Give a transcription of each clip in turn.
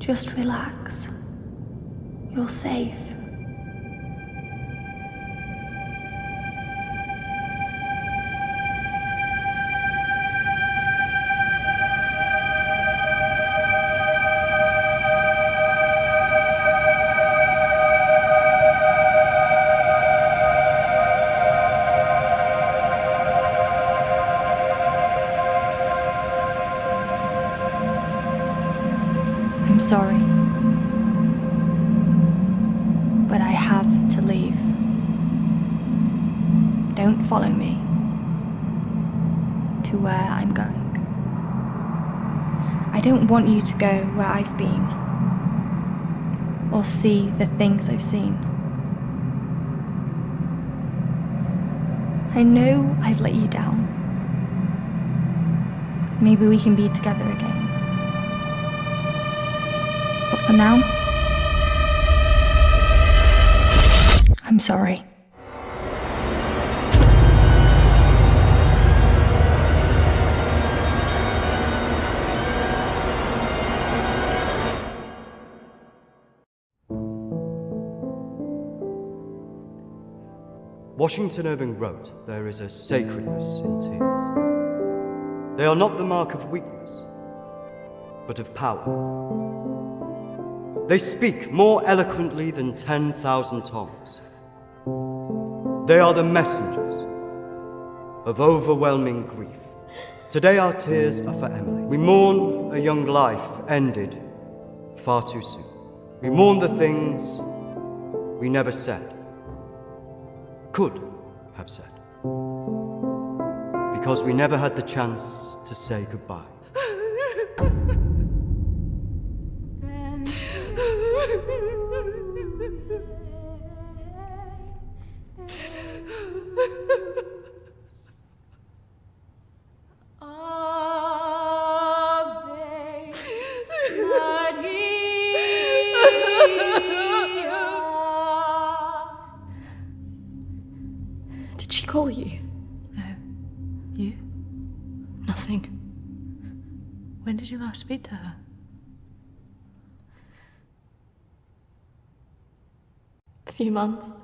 Just relax. You're safe. I'm sorry, but I have to leave. Don't follow me to where I'm going. I don't want you to go where I've been or see the things I've seen. I know I've let you down. Maybe we can be together again. But for now, I'm sorry. Washington Irving wrote, "There is a sacredness in tears. They are not the mark of weakness, but of power. They speak more eloquently than 10,000 tongues. They are the messengers of overwhelming grief. Today our tears are for Emily. We mourn a young life ended far too soon. We mourn the things we never said, could have said, because we never had the chance to say goodbye. Did she call you? No. You? Nothing. When did you last speak to her? A few months.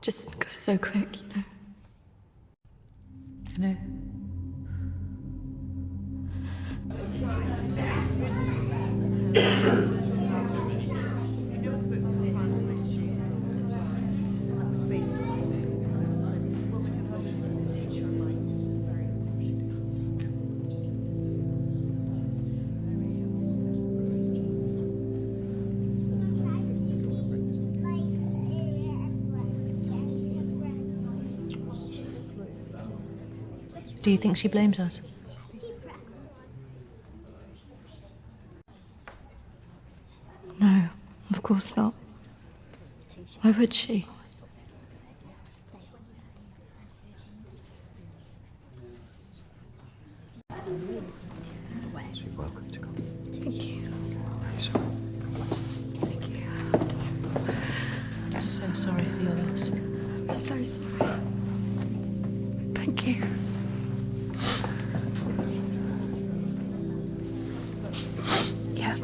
Just goes so quick, you know. I know. Do you think she blames us? No, of course not. Why would she? You're welcome to come. Thank you. Thank you. I'm so sorry for your loss. I'm so sorry. Thank you. Yeah,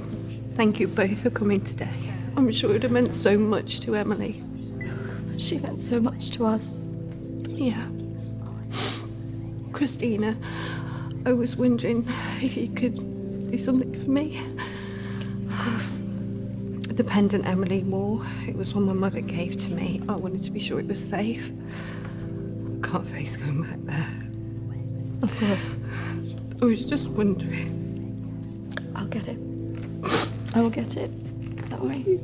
thank you both for coming today. I'm sure it would have meant so much to Emily. She meant so much to us. Yeah. Christina, I was wondering if you could do something for me. Of course. The pendant Emily wore, it was one my mother gave to me. I wanted to be sure it was safe. I can't face going back there. Of course. I was just wondering. I'll get it. I will get it. Don't worry.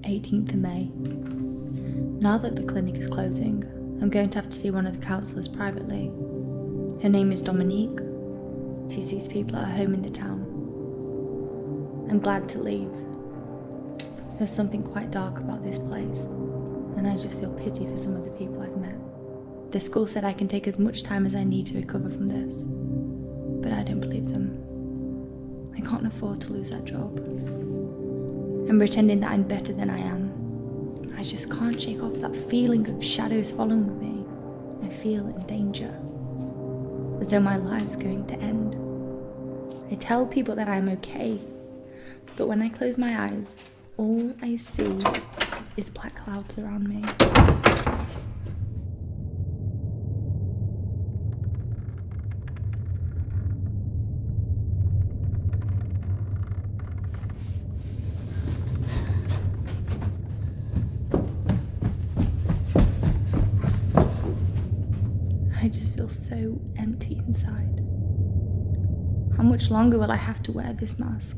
18th of May. Now that the clinic is closing, I'm going to have to see one of the counsellors privately. Her name is Dominique. She sees people at her home in the town. I'm glad to leave. There's something quite dark about this place, and I just feel pity for some of the people I've met. The school said I can take as much time as I need to recover from this, but I don't believe them. I can't afford to lose that job. I'm pretending that I'm better than I am. I just can't shake off that feeling of shadows following me. I feel in danger, as though my life's going to end. I tell people that I'm okay, but when I close my eyes, all I see is black clouds around me. I just feel so empty inside. How much longer will I have to wear this mask?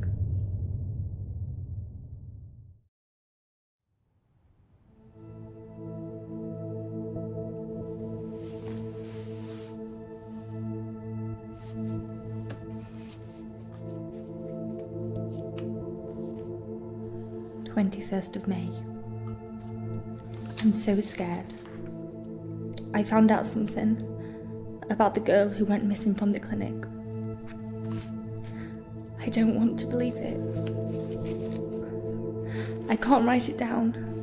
of May. I'm so scared. I found out something about the girl who went missing from the clinic. I don't want to believe it. I can't write it down.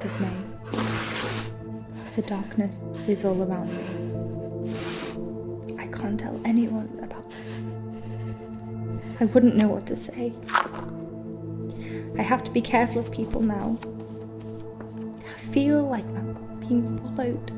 of May. The darkness is all around me. I can't tell anyone about this. I wouldn't know what to say. I have to be careful of people now. I feel like I'm being followed.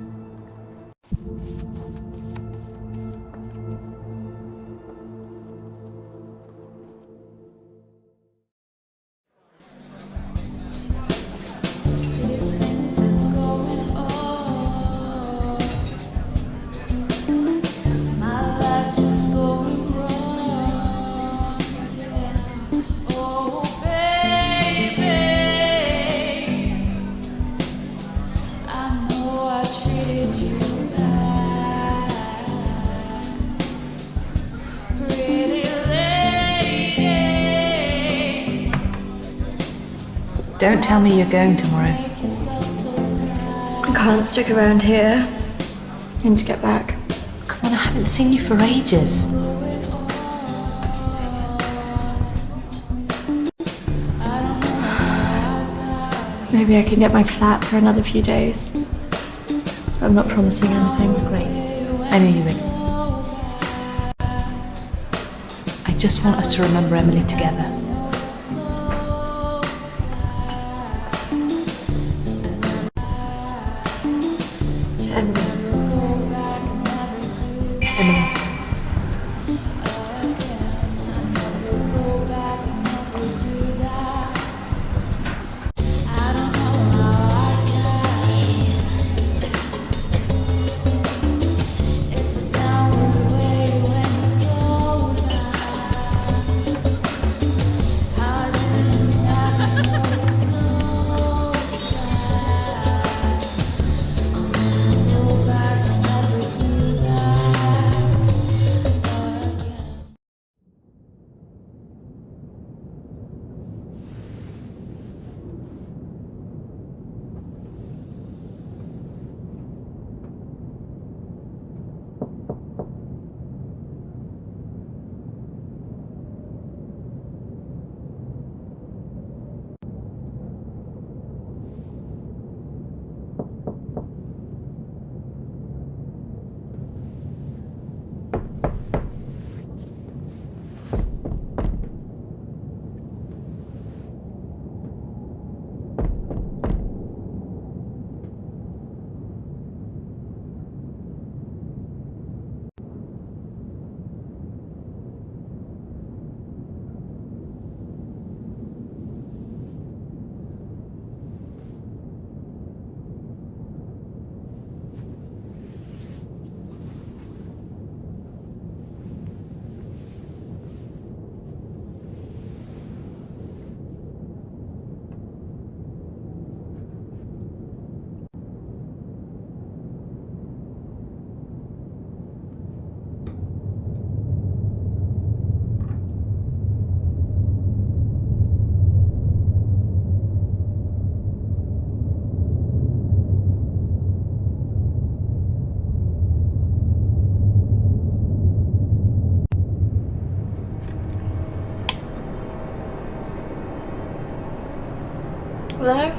Don't tell me you're going tomorrow. I can't stick around here. I need to get back. Come on, I haven't seen you for ages. Maybe I can get my flat for another few days. I'm not promising anything. Great. I knew you would. I just want us to remember Emily together. Hello?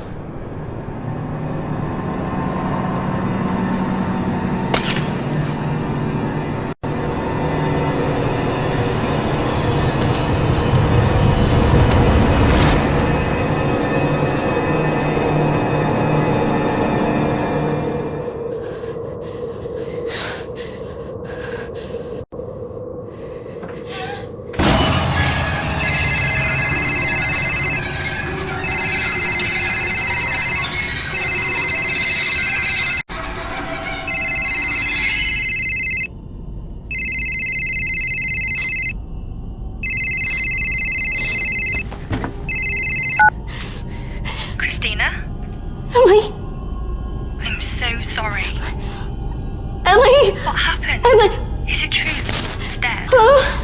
Christina? Emily! I'm so sorry. Emily! What happened? Emily! Is it true that he's dead? Hello?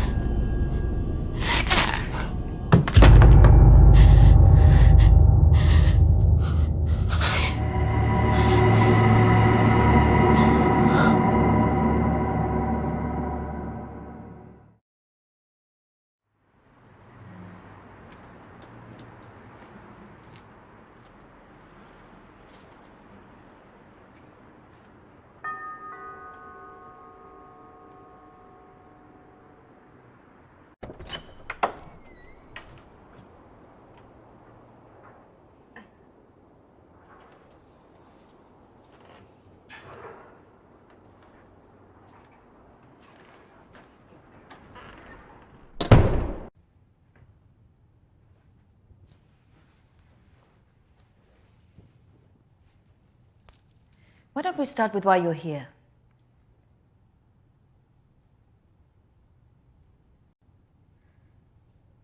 Why don't we start with why you're here?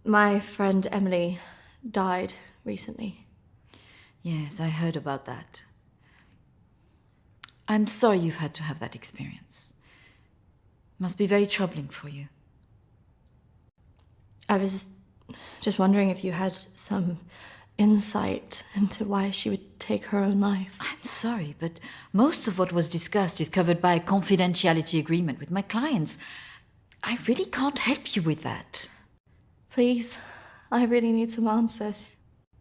My friend Emily died recently. Yes, I heard about that. I'm sorry you've had to have that experience. Must be very troubling for you. I was just wondering if you had some insight into why she would take her own life. I'm sorry, but most of what was discussed is covered by a confidentiality agreement with my clients. I really can't help you with that. Please, I really need some answers.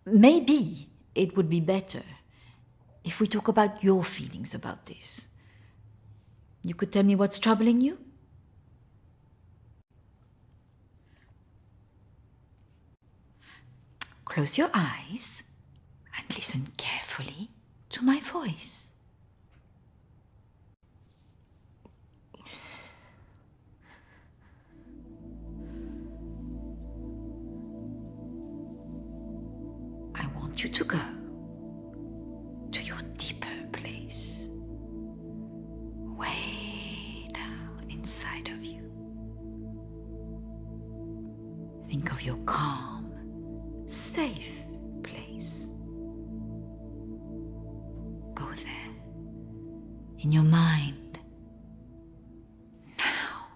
Maybe it would be better if we talk about your feelings about this. You could tell me what's troubling you? Close your eyes and listen carefully to my voice. I want you to go to your deeper place, way down inside of you. Think of your calm, safe place. Go there, in your mind, now.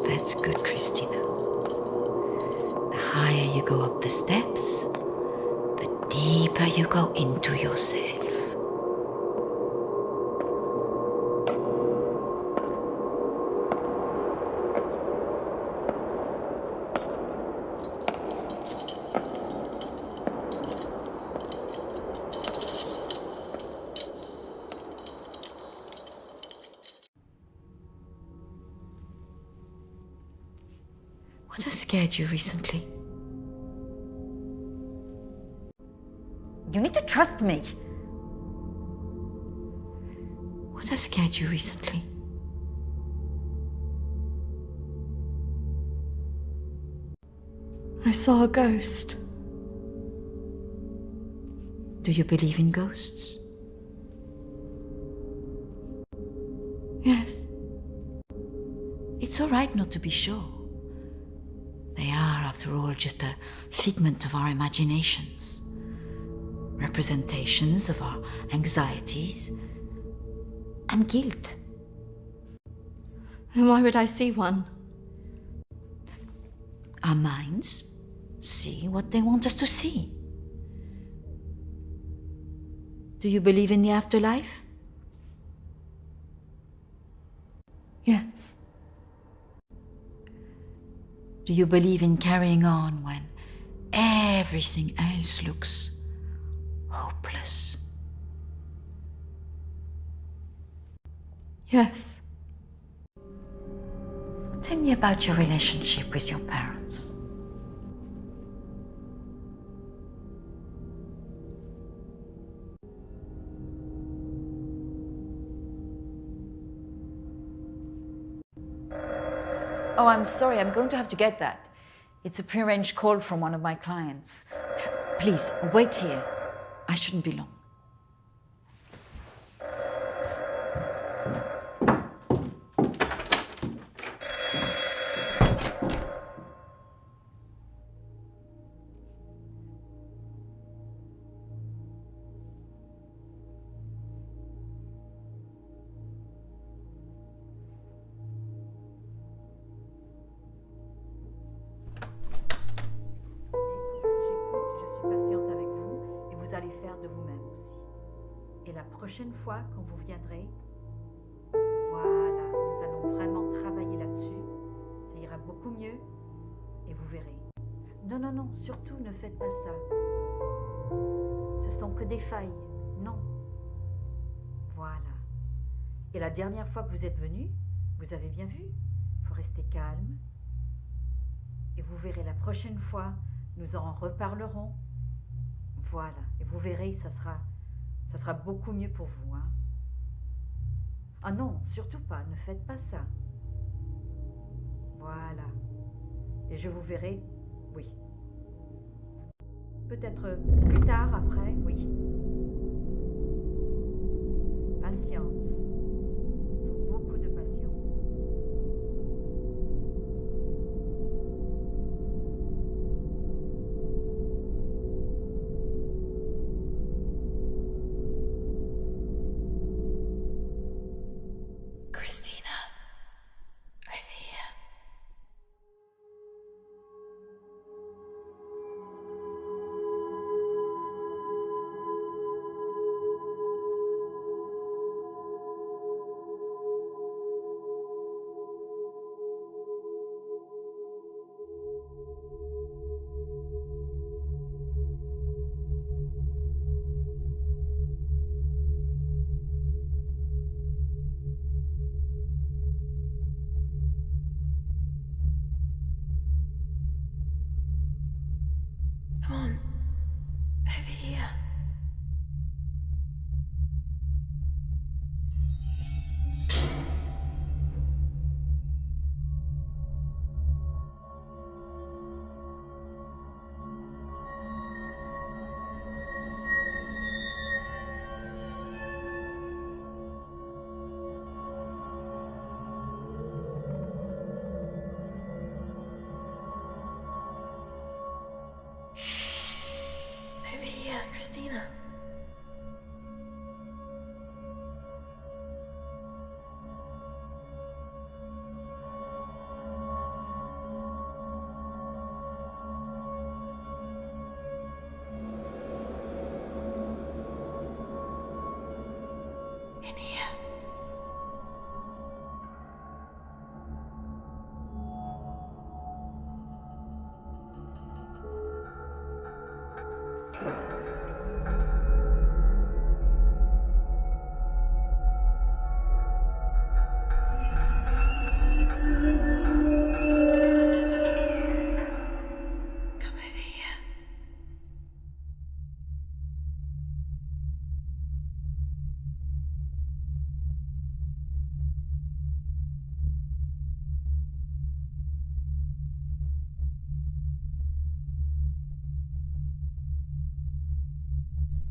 That's good, Christina. The higher you go up the steps, the deeper you go into yourself. scared you recently? You need to trust me. What has scared you recently? I saw a ghost. Do you believe in ghosts? Yes. It's all right not to be sure. They are, after all, just a figment of our imaginations. Representations of our anxieties and guilt. Then why would I see one? Our minds see what they want us to see. Do you believe in the afterlife? Yes. Do you believe in carrying on when everything else looks hopeless? Yes. Tell me about your relationship with your parents. Oh, I'm sorry, I'm going to have to get that. It's a prearranged call from one of my clients. Please, wait here. I shouldn't be long. Prochaine fois, quand vous viendrez, voilà, nous allons vraiment travailler là-dessus. Ça ira beaucoup mieux et vous verrez. Non, non, non, surtout ne faites pas ça. Ce sont que des failles, non. Voilà. Et la dernière fois que vous êtes venu, vous avez bien vu, il faut rester calme. Et vous verrez, la prochaine fois, nous en reparlerons. Voilà, et vous verrez, ça sera beaucoup mieux pour vous, hein. Ah non, surtout pas, ne faites pas ça. Voilà. Et je vous verrai, oui. Peut-être plus tard, après, oui. Patience. Il faut beaucoup de patience. Christina, over here. Come on, over here. Over here, Christina. In here.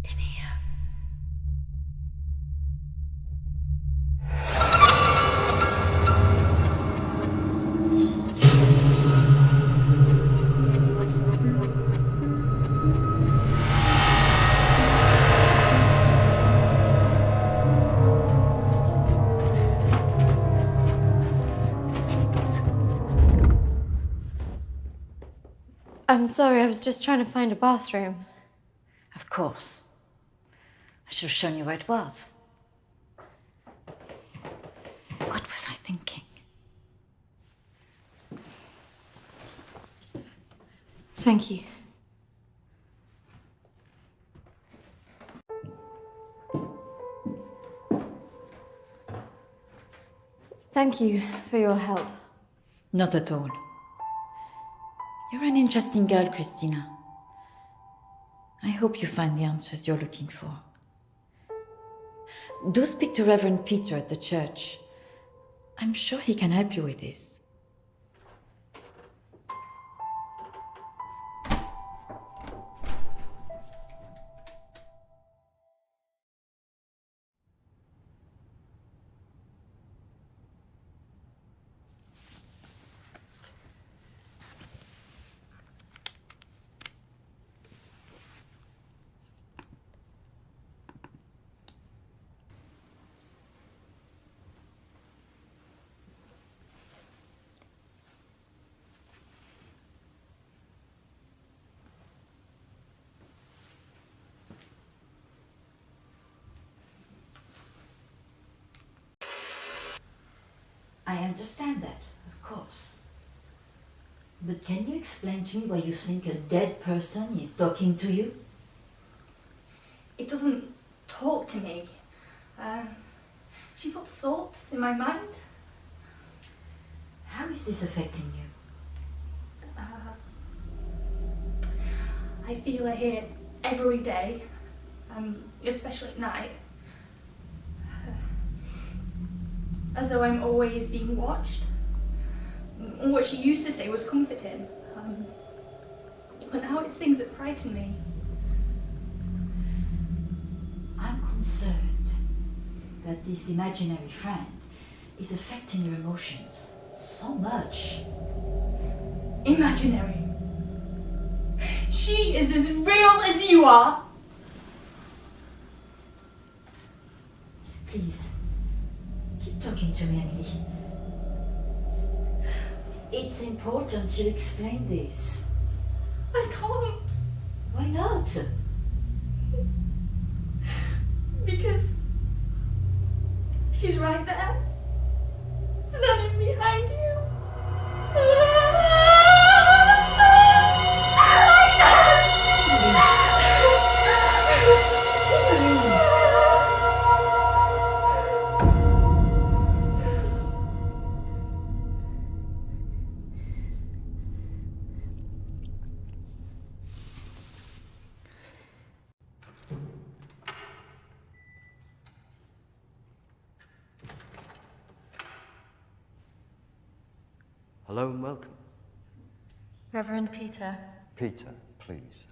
In here. I'm sorry, I was just trying to find a bathroom. Of course. I should have shown you where it was. What was I thinking? Thank you. Thank you for your help. Not at all. You're an interesting girl, Christina. I hope you find the answers you're looking for. Do speak to Reverend Peter at the church. I'm sure he can help you with this. I understand that, of course. But can you explain to me why you think a dead person is talking to you? It doesn't talk to me. She puts thoughts in my mind. How is this affecting you? I feel her here every day, especially at night. As though I'm always being watched. What she used to say was comforting, but now it's things that frighten me. I'm concerned that this imaginary friend is affecting your emotions so much. Imaginary. She is as real as you are. Please, keep talking to me, Emily. It's important you explain this. I can't. Why not? Because she's right there, standing behind you. Hello and welcome. Reverend Peter. Peter, please.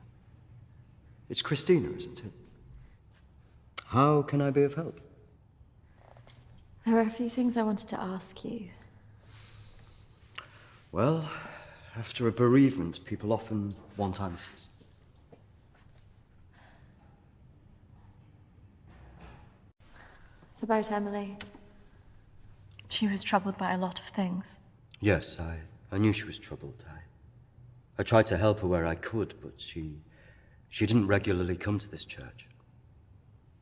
It's Christina, isn't it? How can I be of help? There are a few things I wanted to ask you. Well, after a bereavement, people often want answers. It's about Emily. She was troubled by a lot of things. Yes, I knew she was troubled. I tried to help her where I could, but she didn't regularly come to this church.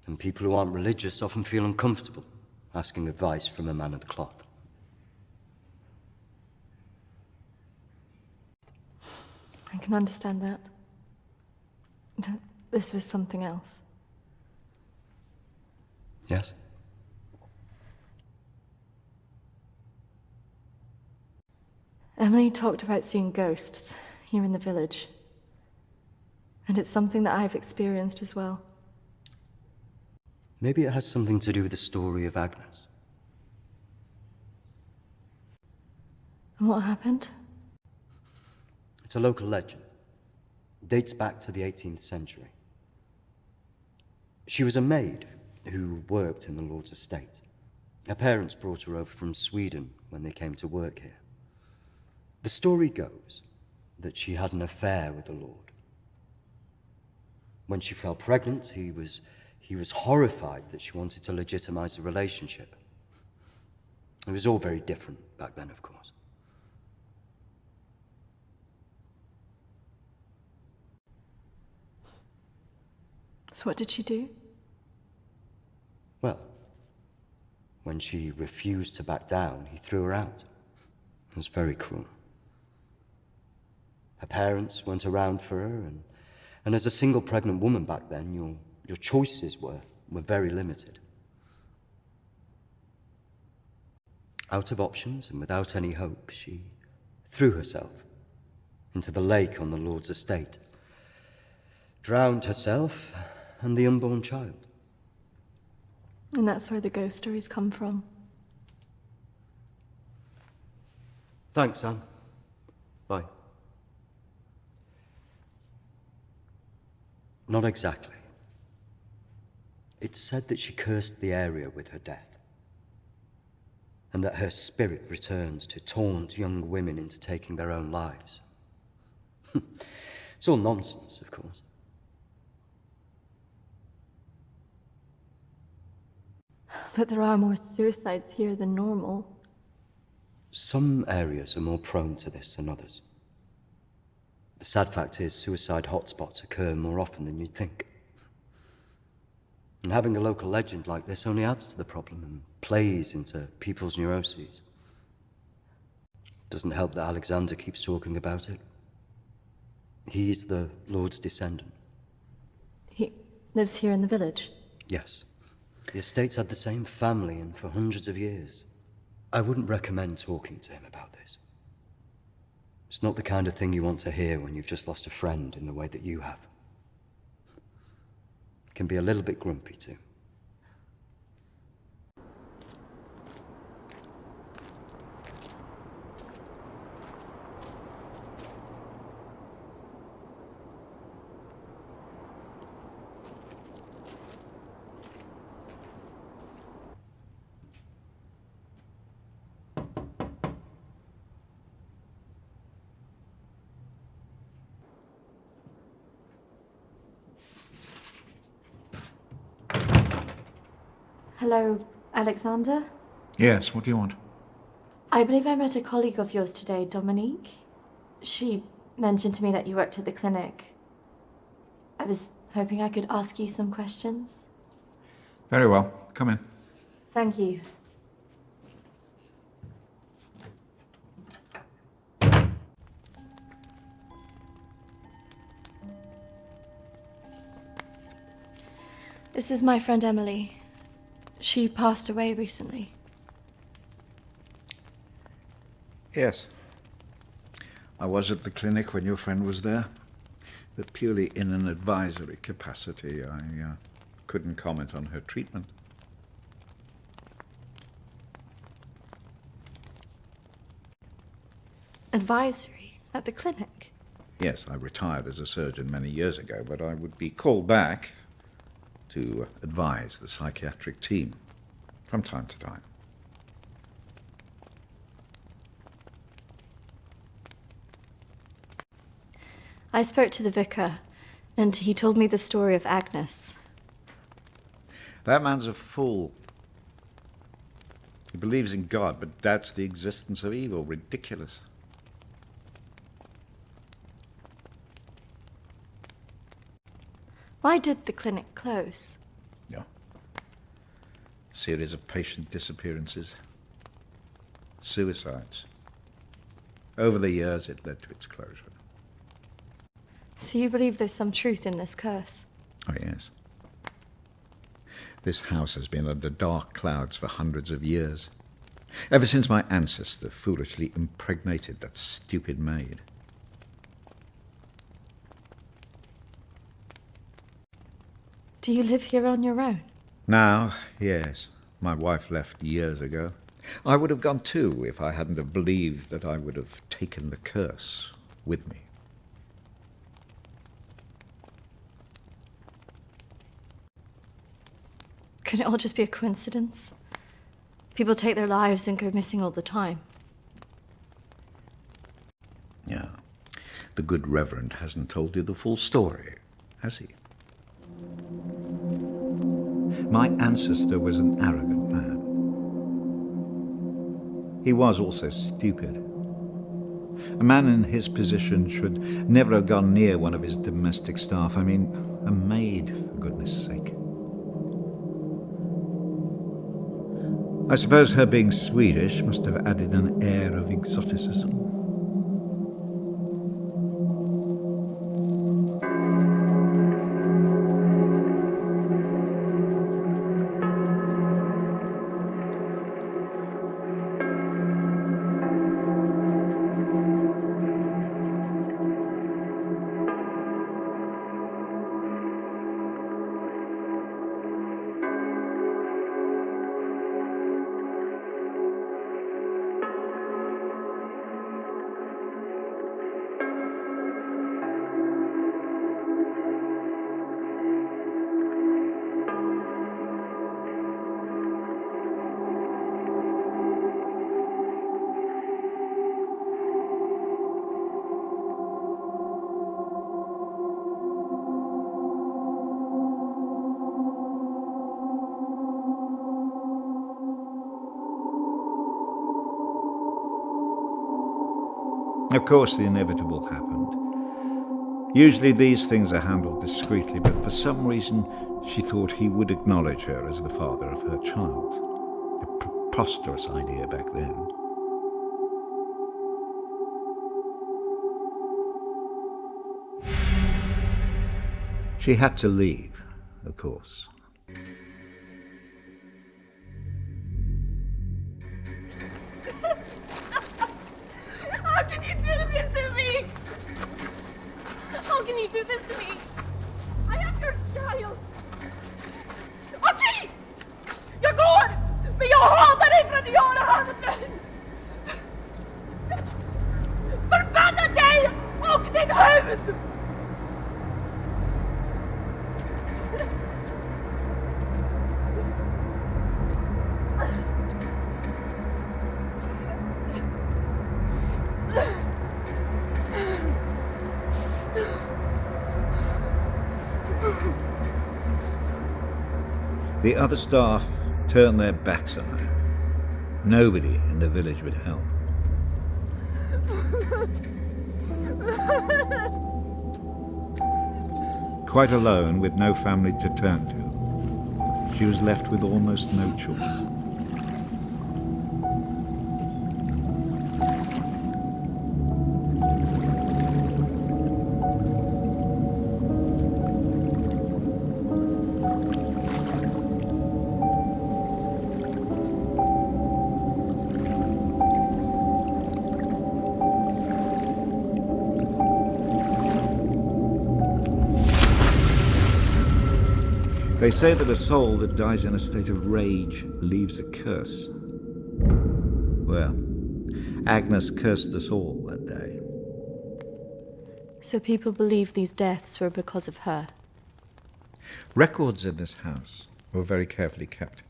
And people who aren't religious often feel uncomfortable asking advice from a man of the cloth. I can understand that. But this was something else. Yes? Emily talked about seeing ghosts here in the village. And it's something that I've experienced as well. Maybe it has something to do with the story of Agnes. And what happened? It's a local legend. It dates back to the 18th century. She was a maid who worked in the Lord's estate. Her parents brought her over from Sweden when they came to work here. The story goes that she had an affair with the Lord. When she fell pregnant, he was horrified that she wanted to legitimize the relationship. It was all very different back then, of course. So what did she do? Well, when she refused to back down, he threw her out. It was very cruel. Her parents weren't around for her, and as a single pregnant woman back then, your choices were very limited. Out of options and without any hope, she threw herself into the lake on the Lord's estate, drowned herself and the unborn child. And that's where the ghost stories come from. Thanks, Anne. Bye. Not exactly. It's said that she cursed the area with her death, and that her spirit returns to taunt young women into taking their own lives. It's all nonsense, of course. But there are more suicides here than normal. Some areas are more prone to this than others. The sad fact is, suicide hotspots occur more often than you'd think. And having a local legend like this only adds to the problem and plays into people's neuroses. Doesn't help that Alexander keeps talking about it. He's the Lord's descendant. He lives here in the village? Yes. The estate's had the same family and for hundreds of years. I wouldn't recommend talking to him about this. It's not the kind of thing you want to hear when you've just lost a friend in the way that you have. It can be a little bit grumpy too. Hello, Alexander? Yes, what do you want? I believe I met a colleague of yours today, Dominique. She mentioned to me that you worked at the clinic. I was hoping I could ask you some questions. Very well. Come in. Thank you. This is my friend Emily. She passed away recently. Yes. I was at the clinic when your friend was there, but purely in an advisory capacity. I couldn't comment on her treatment. Advisory? At the clinic? Yes, I retired as a surgeon many years ago, but I would be called back to advise the psychiatric team from time to time. I spoke to the vicar, and he told me the story of Agnes. That man's a fool. He believes in God, but doubts the existence of evil. Ridiculous. Why did the clinic close? Yeah. Series of patient disappearances. Suicides. Over the years, it led to its closure. So you believe there's some truth in this curse? Oh, yes. This house has been under dark clouds for hundreds of years. Ever since my ancestor foolishly impregnated that stupid maid. Do you live here on your own? Now, yes. My wife left years ago. I would have gone too if I hadn't have believed that I would have taken the curse with me. Could it all just be a coincidence? People take their lives and go missing all the time. Yeah. The good Reverend hasn't told you the full story, has he? My ancestor was an arrogant man. He was also stupid. A man in his position should never have gone near one of his domestic staff. I mean, a maid, for goodness sake. I suppose her being Swedish must have added an air of exoticism. Of course, the inevitable happened. Usually these things are handled discreetly, but for some reason she thought he would acknowledge her as the father of her child. A preposterous idea back then. She had to leave, of course. How can you do this to me? How can you do this to me? I am your child. Okej! Jag går! Men jag hatar dig för att du gör det här mot mig! Förbanna dig och ditt hus! The other staff turned their backs on her. Nobody in the village would help. Quite alone, with no family to turn to, she was left with almost no choice. They say that a soul that dies in a state of rage leaves a curse. Well, Agnes cursed us all that day. So people believe these deaths were because of her. Records in this house were very carefully kept.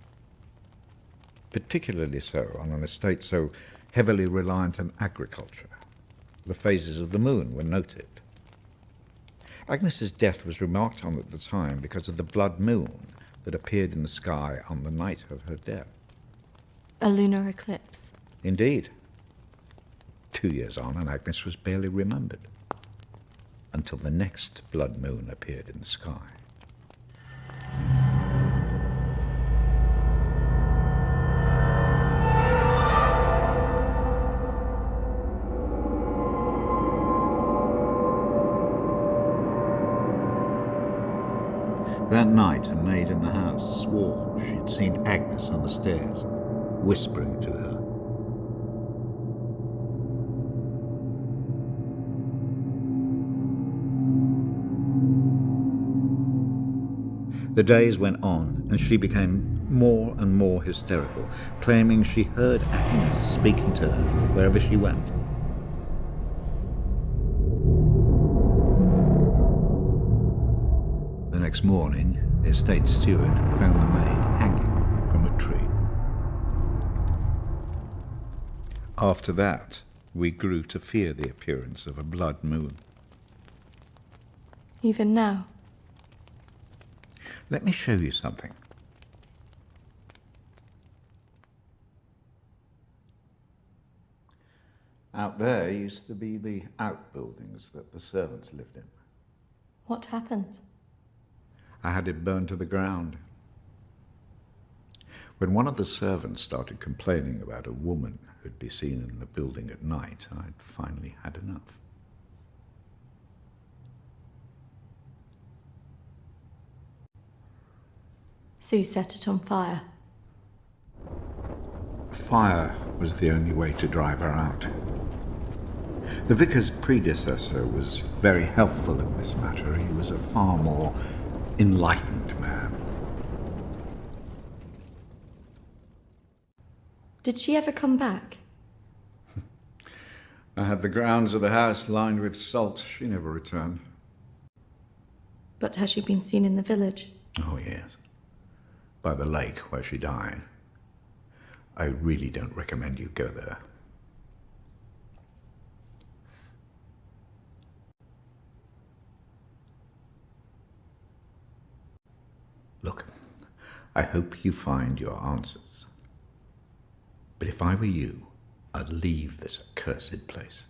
Particularly so on an estate so heavily reliant on agriculture. The phases of the moon were noted. Agnes's death was remarked on at the time because of the blood moon that appeared in the sky on the night of her death. A lunar eclipse. Indeed. 2 years on, and Agnes was barely remembered, until the next blood moon appeared in the sky. That night, a maid in the house swore she'd seen Agnes on the stairs, whispering to her. The days went on, and she became more and more hysterical, claiming she heard Agnes speaking to her wherever she went. The next morning, the estate steward found the maid hanging from a tree. After that, we grew to fear the appearance of a blood moon. Even now? Let me show you something. Out there used to be the outbuildings that the servants lived in. What happened? I had it burned to the ground. When one of the servants started complaining about a woman who'd be seen in the building at night, I'd finally had enough. So you set it on fire? Fire was the only way to drive her out. The vicar's predecessor was very helpful in this matter. He was a far more enlightened man. Did she ever come back? I had the grounds of the house lined with salt. She never returned. But has she been seen in the village? Oh, yes. By the lake where she died. I really don't recommend you go there. Look, I hope you find your answers. But if I were you, I'd leave this accursed place.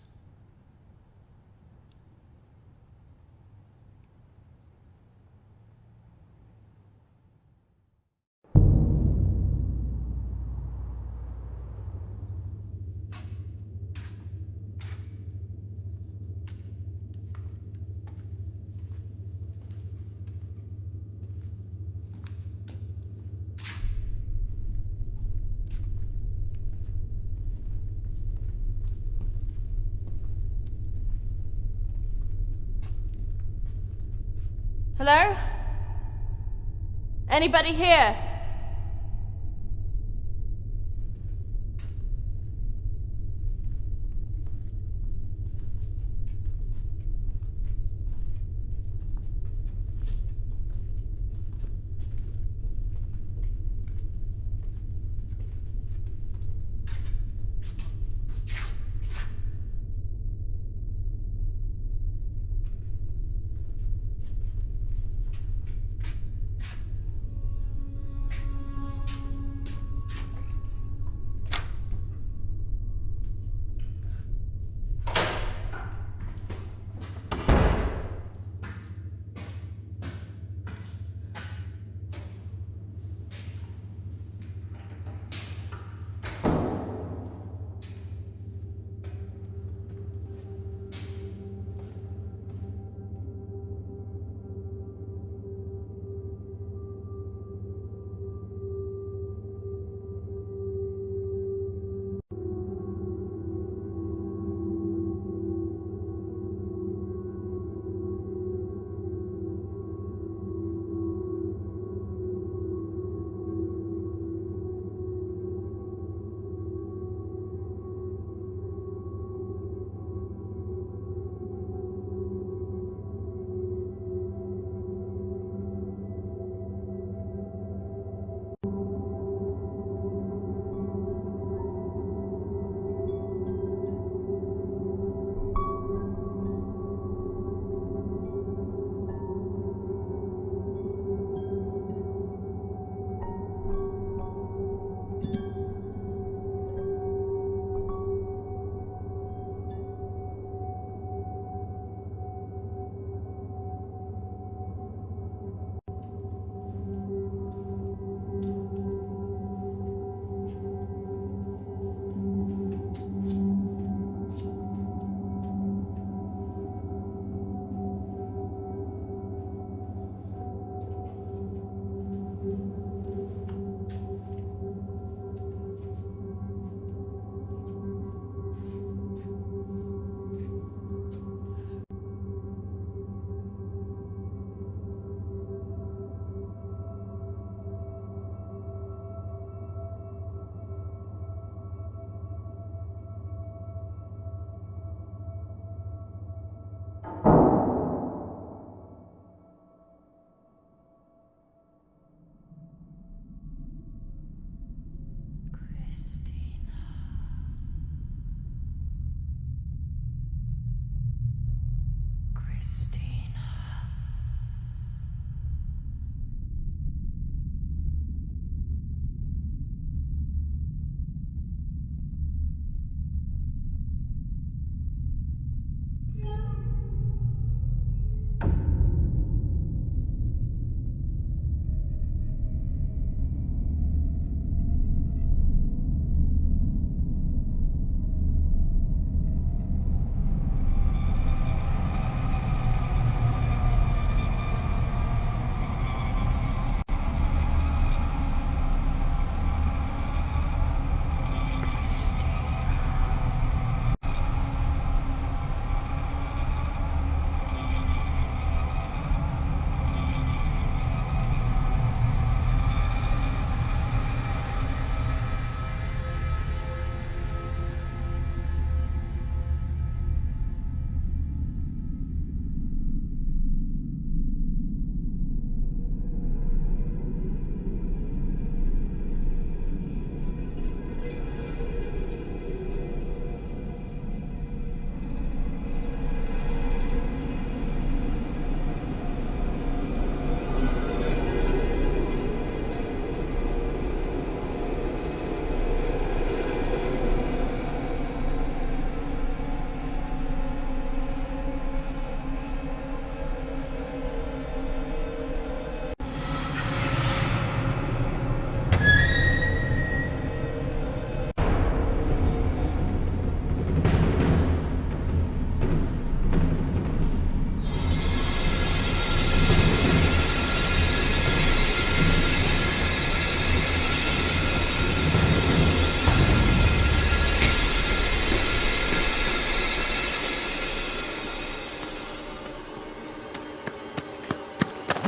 Hello? Anybody here?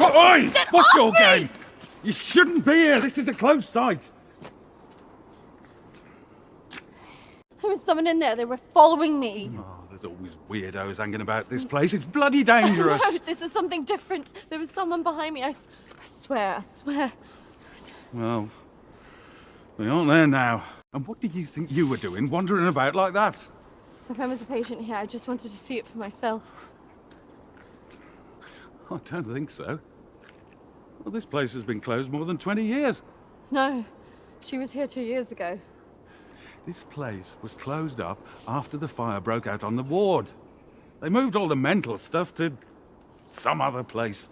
Oi! What's your game? You shouldn't be here. This is a closed site. There was someone in there. They were following me. Oh, there's always weirdos hanging about this place. It's bloody dangerous. No, this is something different. There was someone behind me. I swear. Well, they aren't there now. And what did you think you were doing, wandering about like that? My friend was a patient here. I just wanted to see it for myself. I don't think so. Well, this place has been closed more than 20 years. No, she was here 2 years ago. This place was closed up after the fire broke out on the ward. They moved all the mental stuff to some other place.